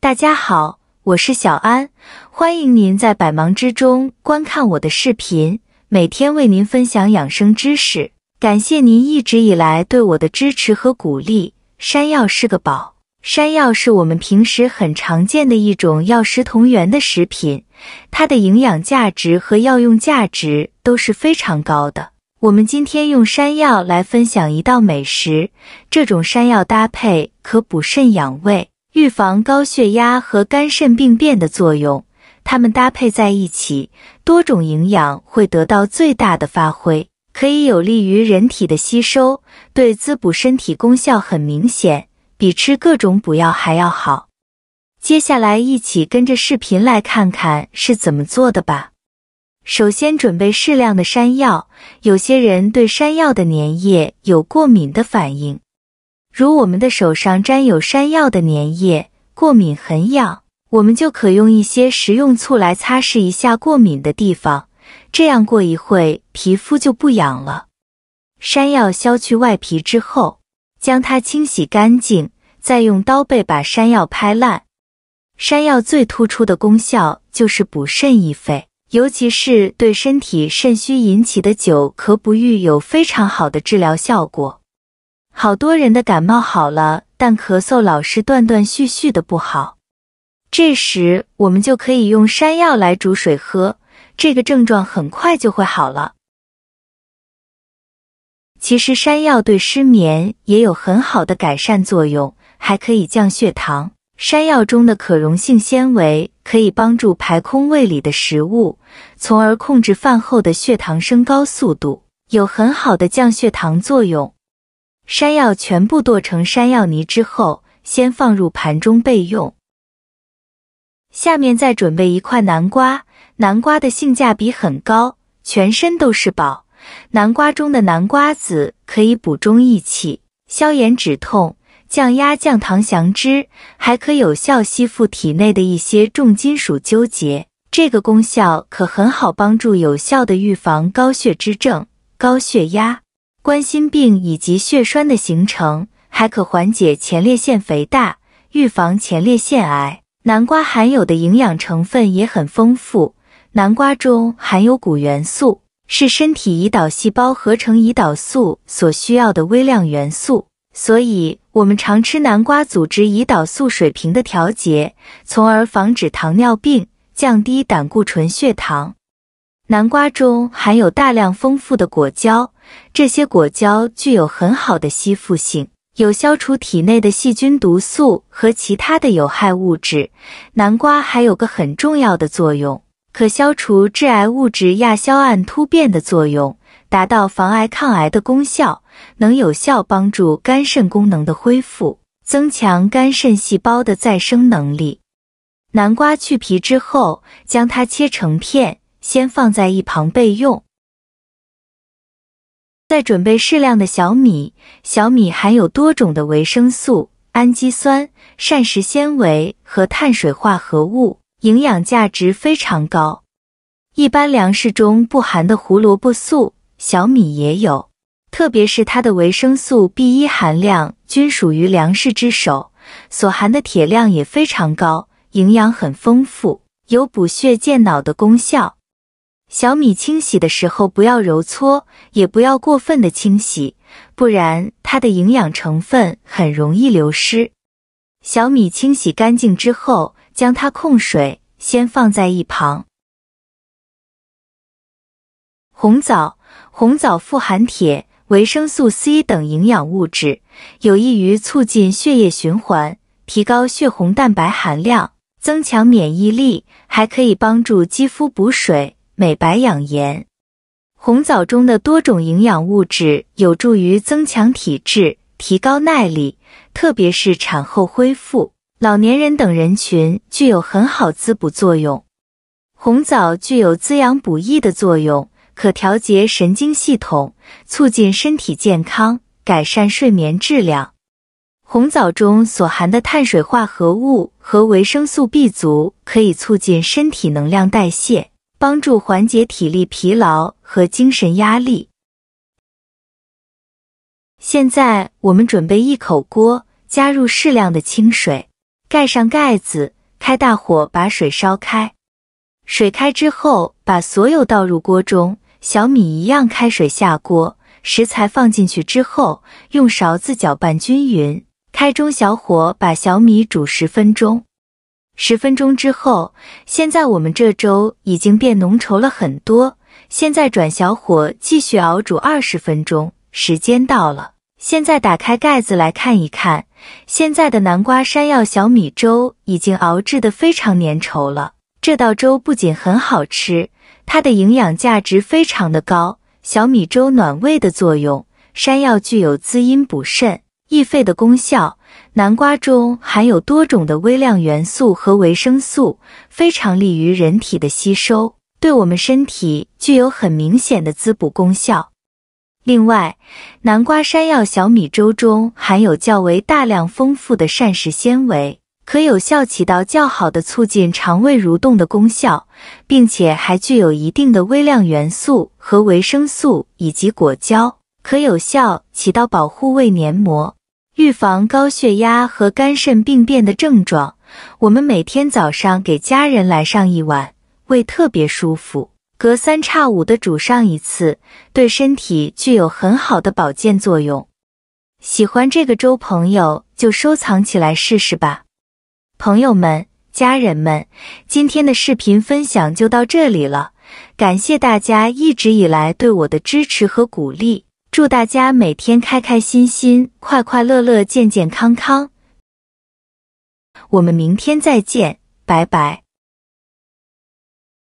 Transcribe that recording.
大家好，我是小安，欢迎您在百忙之中观看我的视频，每天为您分享养生知识。感谢您一直以来对我的支持和鼓励。山药是个宝，山药是我们平时很常见的一种药食同源的食品，它的营养价值和药用价值都是非常高的。我们今天用山药来分享一道美食，这种山药搭配可补肾养胃，预防高血压和肝肾病变的作用，它们搭配在一起，多种营养会得到最大的发挥，可以有利于人体的吸收，对滋补身体功效很明显，比吃各种补药还要好。接下来一起跟着视频来看看是怎么做的吧。首先准备适量的山药，有些人对山药的粘液有过敏的反应，如我们的手上沾有山药的粘液，过敏很痒，我们就可用一些食用醋来擦拭一下过敏的地方，这样过一会皮肤就不痒了。山药削去外皮之后，将它清洗干净，再用刀背把山药拍烂。山药最突出的功效就是补肾益肺，尤其是对身体肾虚引起的久咳不愈有非常好的治疗效果。好多人的感冒好了，但咳嗽老是断断续续的不好，这时我们就可以用山药来煮水喝，这个症状很快就会好了。其实山药对失眠也有很好的改善作用，还可以降血糖。山药中的可溶性纤维可以帮助排空胃里的食物，从而控制饭后的血糖升高速度，有很好的降血糖作用。山药全部剁成山药泥之后，先放入盘中备用。下面再准备一块南瓜，南瓜的性价比很高，全身都是宝。南瓜中的南瓜子可以补中益气，消炎止痛，降压降糖降脂，还可有效吸附体内的一些重金属纠结，这个功效可很好帮助有效的预防高血脂症、高血压、冠心病以及血栓的形成，还可缓解前列腺肥大，预防前列腺癌。南瓜含有的营养成分也很丰富，南瓜中含有钴元素，是身体胰岛细胞合成胰岛素所需要的微量元素，所以我们常吃南瓜组织胰岛素水平的调节，从而防止糖尿病，降低胆固醇血糖。南瓜中含有大量丰富的果胶，这些果胶具有很好的吸附性，有消除体内的细菌毒素和其他的有害物质。南瓜还有个很重要的作用，可消除致癌物质亚硝胺突变的作用，达到防癌抗癌的功效，能有效帮助肝肾功能的恢复，增强肝肾细胞的再生能力。南瓜去皮之后，将它切成片，先放在一旁备用。再准备适量的小米，小米含有多种的维生素、氨基酸、膳食纤维和碳水化合物，营养价值非常高。一般粮食中不含的胡萝卜素，小米也有，特别是它的维生素 B1 含量均属于粮食之首，所含的铁量也非常高，营养很丰富，有补血健脑的功效。小米清洗的时候不要揉搓，也不要过分的清洗，不然它的营养成分很容易流失。小米清洗干净之后，将它控水，先放在一旁。红枣，红枣富含铁、维生素 C 等营养物质，有益于促进血液循环，提高血红蛋白含量，增强免疫力，还可以帮助肌肤补水、美白养颜。红枣中的多种营养物质有助于增强体质，提高耐力，特别是产后恢复、老年人等人群具有很好滋补作用。红枣具有滋养补益的作用，可调节神经系统，促进身体健康，改善睡眠质量。红枣中所含的碳水化合物和维生素 B 族，可以促进身体能量代谢，帮助缓解体力疲劳和精神压力。现在我们准备一口锅，加入适量的清水，盖上盖子，开大火把水烧开。水开之后，把所有倒入锅中，小米一样开水下锅，食材放进去之后，用勺子搅拌均匀，开中小火把小米煮10分钟。10分钟之后，现在我们这粥已经变浓稠了很多，现在转小火继续熬煮20分钟，时间到了。现在打开盖子来看一看，现在的南瓜山药小米粥已经熬制得非常粘稠了。这道粥不仅很好吃，它的营养价值非常的高。小米粥暖胃的作用，山药具有滋阴补肾、益肺的功效，南瓜中含有多种的微量元素和维生素，非常利于人体的吸收，对我们身体具有很明显的滋补功效。另外，南瓜山药小米粥中含有较为大量丰富的膳食纤维，可有效起到较好的促进肠胃蠕动的功效，并且还具有一定的微量元素和维生素以及果胶，可有效起到保护胃黏膜、预防高血压和肝肾病变的症状。我们每天早上给家人来上一碗，胃特别舒服，隔3差5的煮上一次，对身体具有很好的保健作用。喜欢这个粥朋友就收藏起来试试吧。朋友们、家人们，今天的视频分享就到这里了，感谢大家一直以来对我的支持和鼓励，祝大家每天开开心心、快快乐乐、健健康康。我们明天再见，拜拜。